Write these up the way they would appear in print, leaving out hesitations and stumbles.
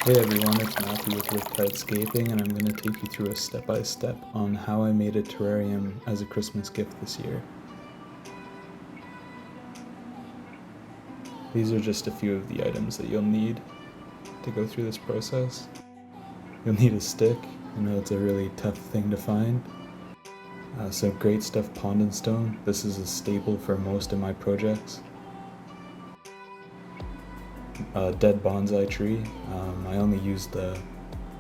Hey everyone, it's Matthew with Kitescaping, and I'm going to take you through a step-by-step on how I made a terrarium as a Christmas gift this year. These are just a few of the items that you'll need to go through this process. You'll need a stick. I know it's a really tough thing to find. Some great stuff Pond & Stone. This is a staple for most of my projects. A dead bonsai tree. I only use the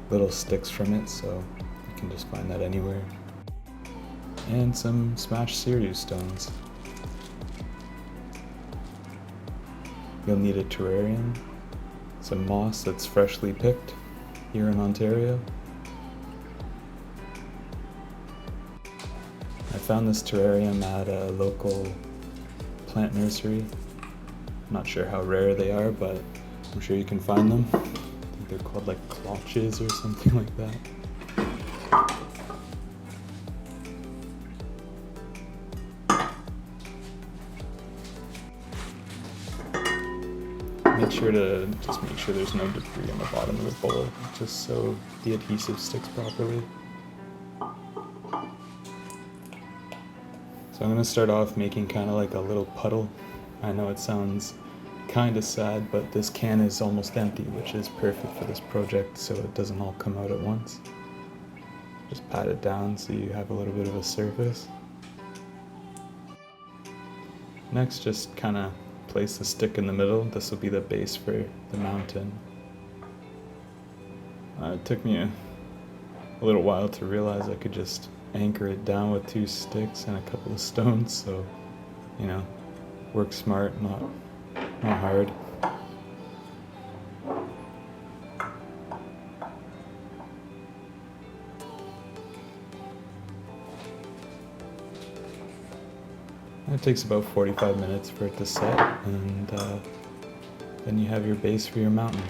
little sticks from it, so you can just find that anywhere. And some smashed cereus stones. You'll need a terrarium, some moss that's freshly picked here in Ontario. I found this terrarium at a local plant nursery. I'm not sure how rare they are, but I'm sure you can find them. I think they're called like cloches or something like that. Make sure there's no debris on the bottom of the bowl, just so the adhesive sticks properly. So I'm going to start off making kind of like a little puddle. I know it sounds kind of sad, but this can is almost empty, which is perfect for this project so it doesn't all come out at once. Just pat it down so you have a little bit of a surface. Next, just kind of place the stick in the middle. This will be the base for the mountain. It took me a little while to realize I could just anchor it down with 2 sticks and a couple of stones, so, you know, work smart, not hard. It takes about 45 minutes for it to set, and then you have your base for your mountain.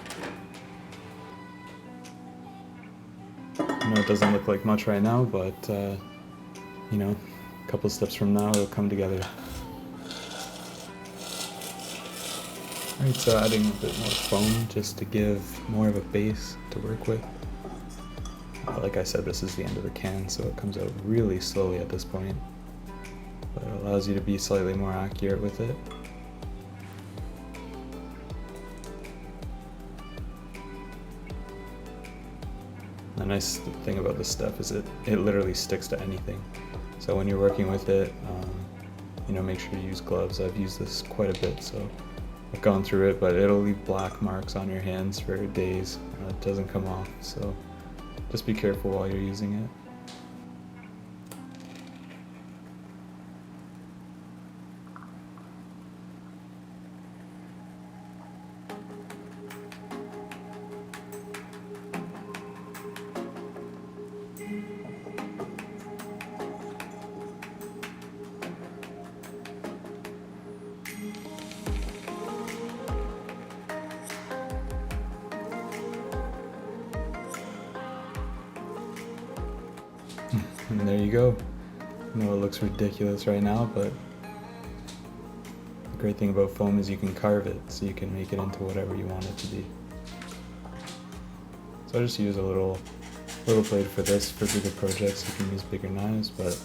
I know it doesn't look like much right now, but you know, a couple steps from now it'll come together. Alright, so adding a bit more foam just to give more of a base to work with. Like I said, this is the end of the can, so it comes out really slowly at this point. But it allows you to be slightly more accurate with it. The nice thing about this stuff is it literally sticks to anything. So when you're working with it, you know, make sure you use gloves. I've used this quite a bit, so I've gone through it, but it'll leave black marks on your hands for days. It doesn't come off, so just be careful while you're using it. And there you go. I know it looks ridiculous right now, but the great thing about foam is you can carve it, so you can make it into whatever you want it to be. So I just use a little blade for this. For bigger projects you can use bigger knives, but it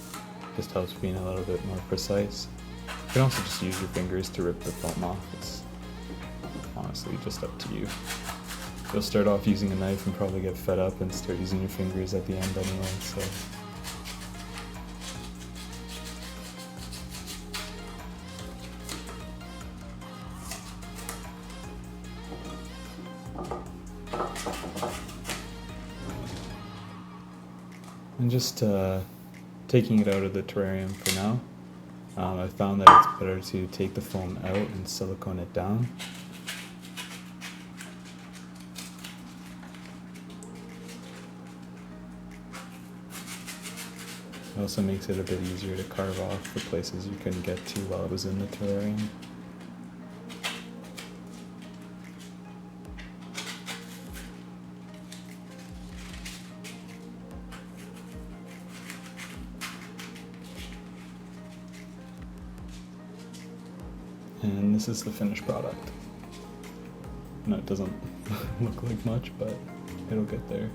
just helps being a little bit more precise. You can also just use your fingers to rip the foam off. It's honestly just up to you. You'll start off using a knife and probably get fed up and start using your fingers at the end anyway, so. And just taking it out of the terrarium for now. I found that it's better to take the foam out and silicone it down. It also makes it a bit easier to carve off the places you couldn't get to while it was in the terrarium. And this is the finished product. No, it doesn't look like much, but it'll get there.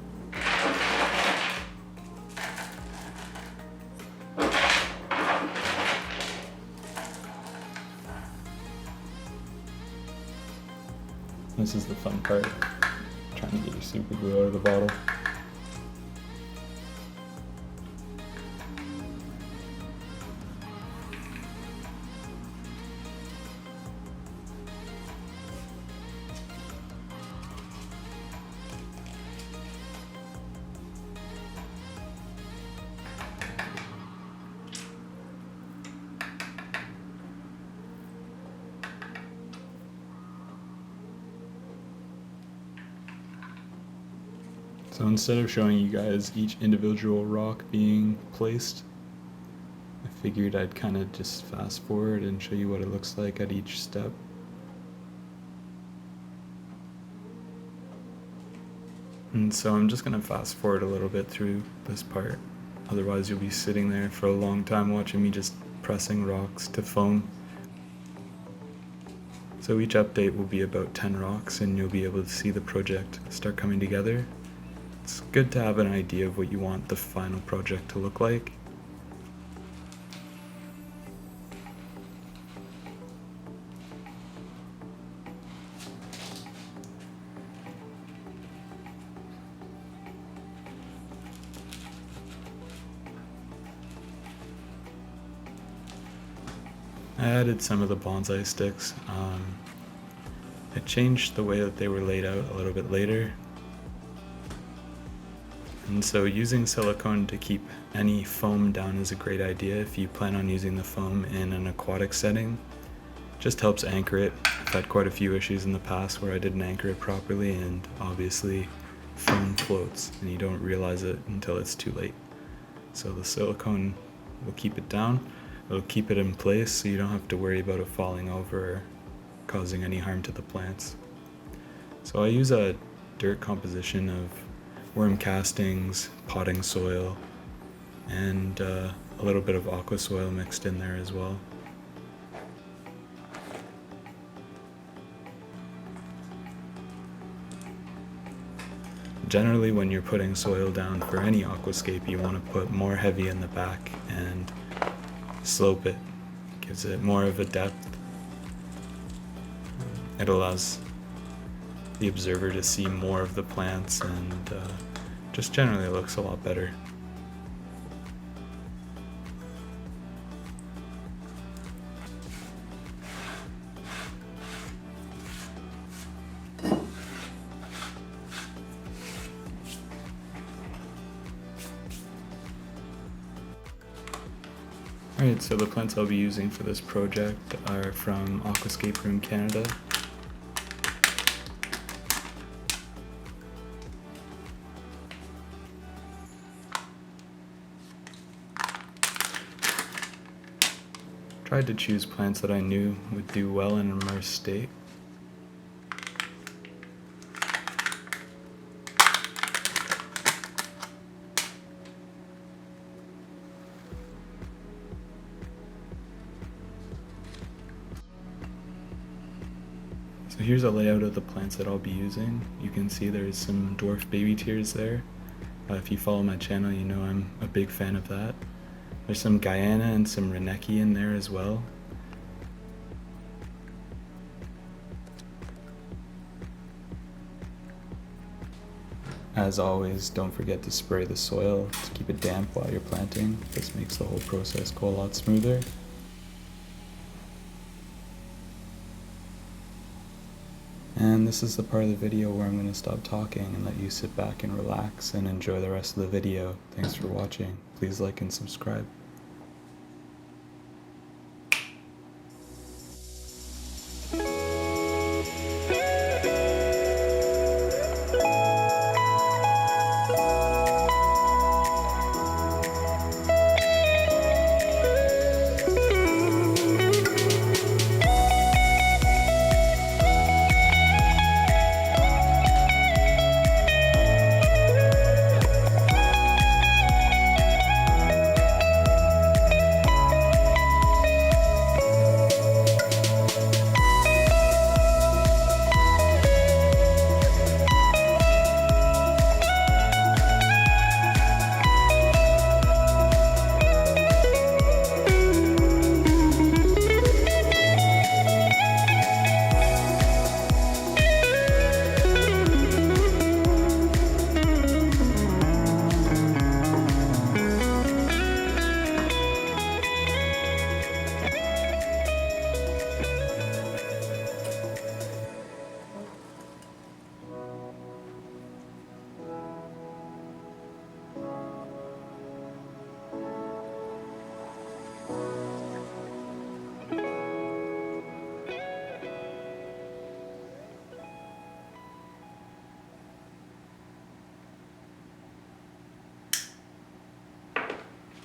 This is the fun part, trying to get your super glue out of the bottle. So instead of showing you guys each individual rock being placed, I figured I'd kind of just fast forward and show you what it looks like at each step. And so I'm just going to fast forward a little bit through this part, otherwise you'll be sitting there for a long time watching me just pressing rocks to foam. So each update will be about 10 rocks and you'll be able to see the project start coming together. It's good to have an idea of what you want the final project to look like. I added some of the bonsai sticks. It changed the way that they were laid out a little bit later. And so using silicone to keep any foam down is a great idea if you plan on using the foam in an aquatic setting. Just helps anchor it. I've had quite a few issues in the past where I didn't anchor it properly, and obviously foam floats and you don't realize it until it's too late. So the silicone will keep it down. It'll keep it in place so you don't have to worry about it falling over or causing any harm to the plants. So I use a dirt composition of worm castings, potting soil, and a little bit of aqua soil mixed in there as well. Generally, when you're putting soil down for any aquascape, you want to put more heavy in the back and slope it. Gives it more of a depth. It allows the observer to see more of the plants, and just generally looks a lot better. Alright, so the plants I'll be using for this project are from Aquascape Room Canada. Tried to choose plants that I knew would do well in an immersed state. So here's a layout of the plants that I'll be using. You can see there's some dwarf baby tears there. If you follow my channel, you know I'm a big fan of that. There's some Guyana and some Reneki in there as well. As always, don't forget to spray the soil to keep it damp while you're planting. This makes the whole process go a lot smoother. And this is the part of the video where I'm going to stop talking and let you sit back and relax and enjoy the rest of the video. Thanks for watching. Please like and subscribe.